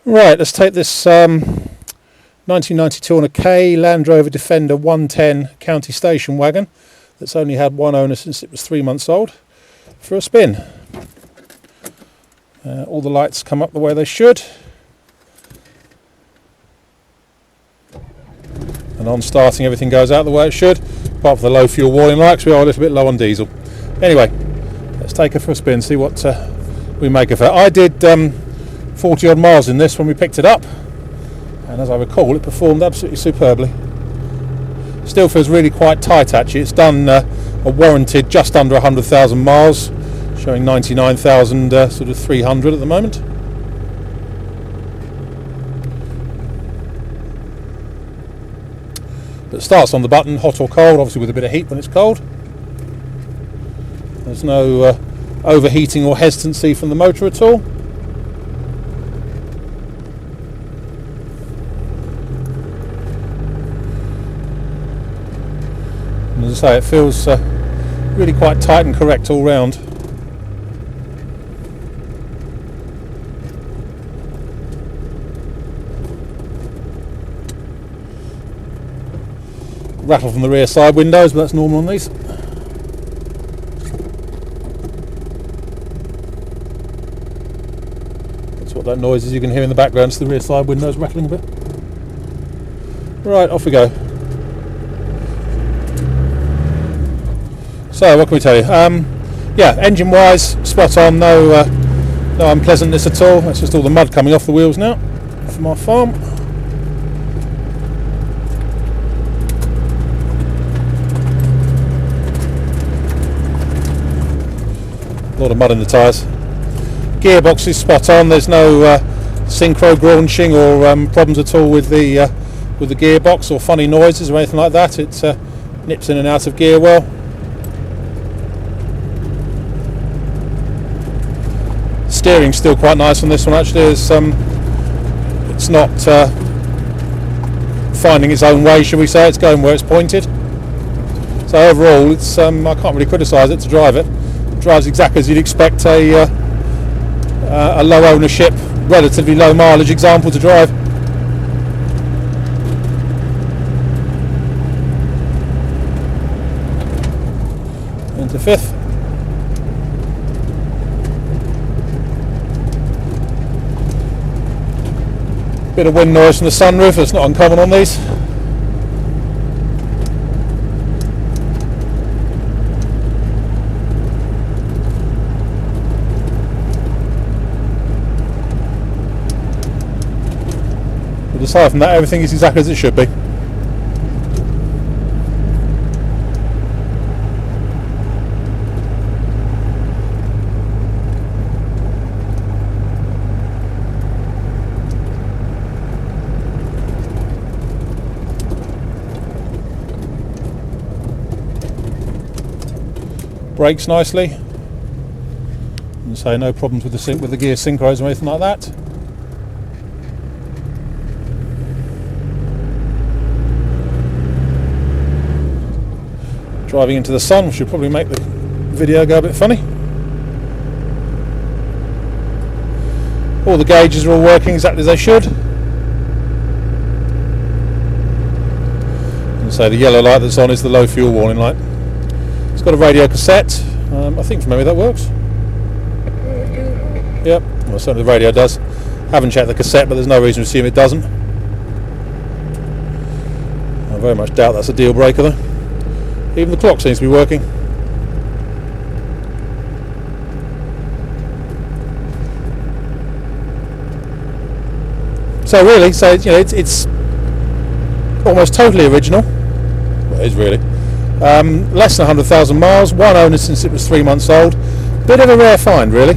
Right, let's take this 1992 on a K Land Rover Defender 110 county station wagon that's only had one owner since it was 3 months old for a spin. All the lights come up the way they should, and on starting everything goes out the way it should, apart from the low fuel warning lights. We are a little bit low on diesel. Anyway, let's take her for a spin, see what we make of her. I did 40 odd miles in this when we picked it up, and as I recall it performed absolutely superbly. Still feels really quite tight actually. It's done a warranted just under 100,000 miles, showing 99,000 sort of 300 at the moment. But it starts on the button, hot or cold, obviously with a bit of heat when it's cold. There's no overheating or hesitancy from the motor at all. And as I say, it feels really quite tight and correct all round. Rattle from the rear side windows, but that's normal on these. That's what that noise is you can hear in the background. It's the rear side windows rattling a bit. Right, off we go. So what can we tell you? Yeah, engine wise, spot on, no unpleasantness at all. That's just all the mud coming off the wheels now from our farm. A lot of mud in the tyres. Gearbox is spot on. There's no synchro graunching or problems at all with the gearbox or funny noises or anything like that. It nips in and out of gear well. Steering's still quite nice on this one actually. It's not finding its own way, shall we say. It's going where it's pointed. So overall, it's I can't really criticise it to drive it. It drives exactly as you'd expect a low ownership, relatively low mileage example to drive. Into fifth. Bit of wind noise from the sunroof, that's not uncommon on these. But aside from that, everything is exactly as it should be. Brakes nicely, and so no problems with the gear synchros or anything like that. Driving into the sun, which will probably make the video go a bit funny. All the gauges are all working exactly as they should. And so the yellow light that's on is the low fuel warning light. It's got a radio cassette. I think from memory that works. Yep, well certainly the radio does. Haven't checked the cassette, but there's no reason to assume it doesn't. I very much doubt that's a deal breaker though. Even the clock seems to be working. So really, you know, it's almost totally original. Well, it is really. Less than 100,000 miles, one owner since it was 3 months old. Bit of a rare find really.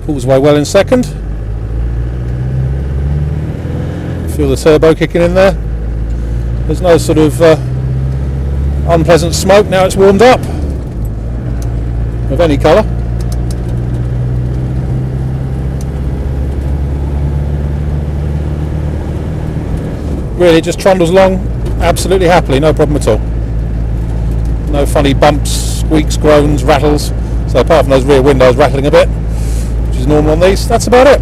Pulls away well in second. Feel the turbo kicking in there. There's no sort of unpleasant smoke now it's warmed up of any colour. Really, it just trundles along absolutely happily, no problem at all. No funny bumps, squeaks, groans, rattles. So apart from those rear windows rattling a bit, which is normal on these, that's about it.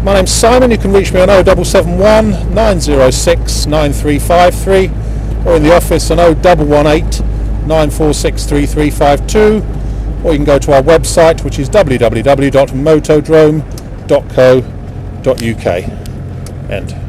My name's Simon. You can reach me on 0771 906 9353 or in the office on 0118 946 3352, or you can go to our website, which is www.motodrome.co.uk. End.